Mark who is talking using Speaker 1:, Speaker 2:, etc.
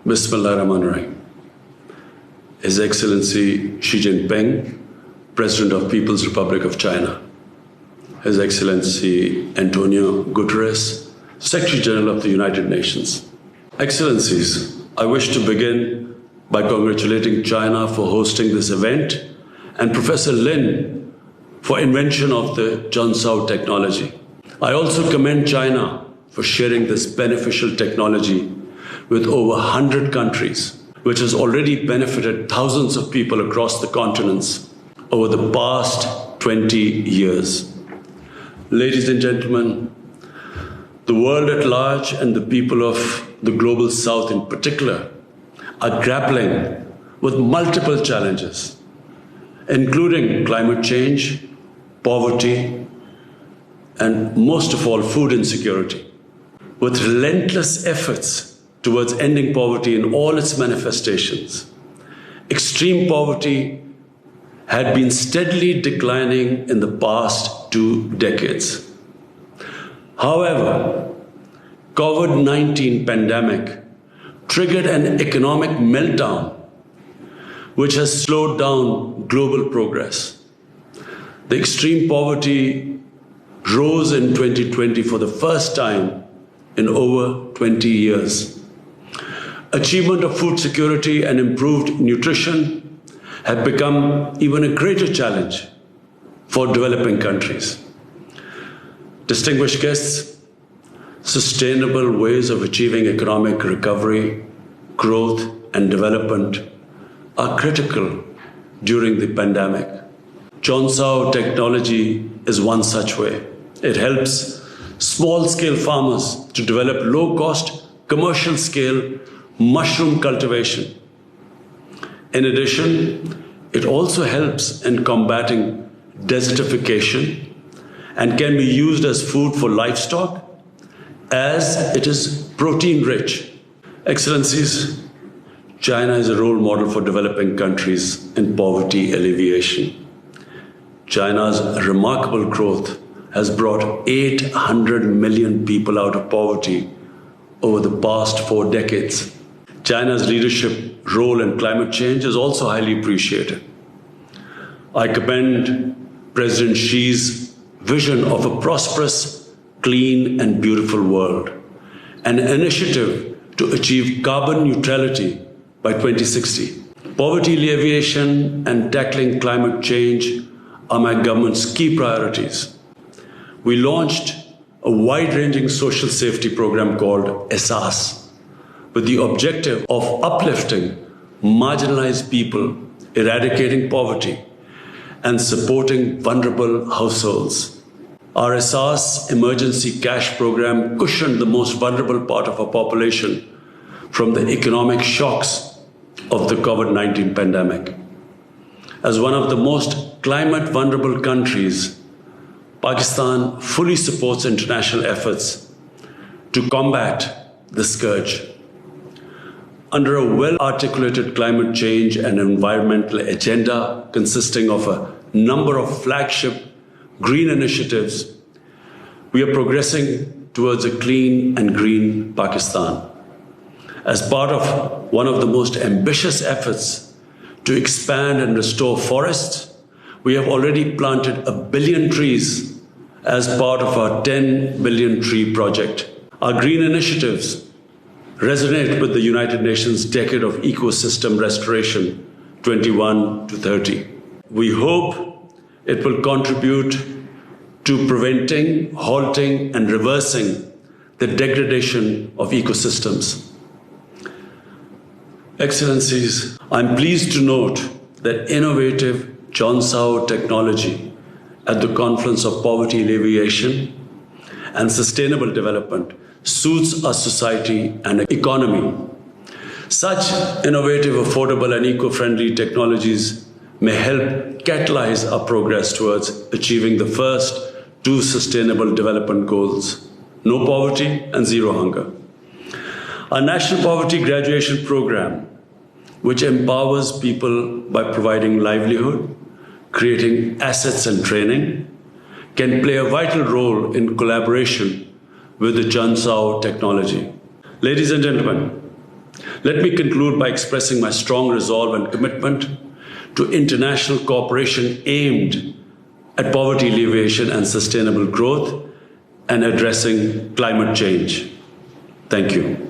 Speaker 1: Bismillahirrahmanirrahim. His Excellency Xi Jinping, President of People's Republic of China. His Excellency Antonio Guterres, Secretary General of the United Nations. Excellencies, I wish to begin by congratulating China for hosting this event and Professor Lin for invention of the junaco technology. I also commend China for sharing this beneficial technology with over 100 countries, which has already benefited thousands of people across the continents over the past 20 years. Ladies and gentlemen, the world at large and the people of the global south in particular are grappling with multiple challenges, including climate change, poverty, and most of all, food insecurity. With relentless efforts towards ending poverty in all its manifestations, extreme poverty had been steadily declining in the past 2 decades. However, COVID-19 pandemic triggered an economic meltdown which has slowed down global progress. The extreme poverty rose in 2020 for the first time in over 20 years. Achievement of food security and improved nutrition have become even a greater challenge for developing countries. Distinguished guests, sustainable ways of achieving economic recovery, growth, and development are critical during the pandemic. Junaco technology is one such way. It helps small-scale farmers to develop low-cost, commercial-scale mushroom cultivation. In addition, it also helps in combating desertification and can be used as food for livestock as it is protein-rich. Excellencies, China is a role model for developing countries in poverty alleviation. China's remarkable growth has brought 800 million people out of poverty over the past 4 decades. China's leadership role in climate change is also highly appreciated. I commend President Xi's vision of a prosperous, clean, and beautiful world, an initiative to achieve carbon neutrality by 2060. Poverty alleviation and tackling climate change are my government's key priorities. We launched a wide-ranging social safety program called ESAS, with the objective of uplifting marginalized people, eradicating poverty, and supporting vulnerable households. Our ESAS emergency cash program cushioned the most vulnerable part of our population from the economic shocks of the COVID-19 pandemic. As one of the most climate vulnerable countries, Pakistan fully supports international efforts to combat the scourge. Under a well-articulated climate change and environmental agenda consisting of a number of flagship green initiatives, we are progressing towards a clean and green Pakistan. As part of one of the most ambitious efforts to expand and restore forests, we have already planted 1 billion trees as part of our 10 billion tree project. Our green initiatives resonate with the United Nations Decade of Ecosystem Restoration 21 to 30. We hope it will contribute to preventing, halting, and reversing the degradation of ecosystems. Excellencies, I'm pleased to note that innovative junaco technology at the confluence of poverty alleviation and sustainable development suits our society and economy. Such innovative, affordable, and eco-friendly technologies may help catalyze our progress towards achieving the first 2 sustainable development goals: no poverty and zero hunger. Our National Poverty Graduation Program, which empowers people by providing livelihood, creating assets and training, can play a vital role in collaboration with the junaco technology. Ladies and gentlemen, Let me conclude by expressing my strong resolve and commitment to international cooperation aimed at poverty alleviation and sustainable growth and addressing climate change. Thank you.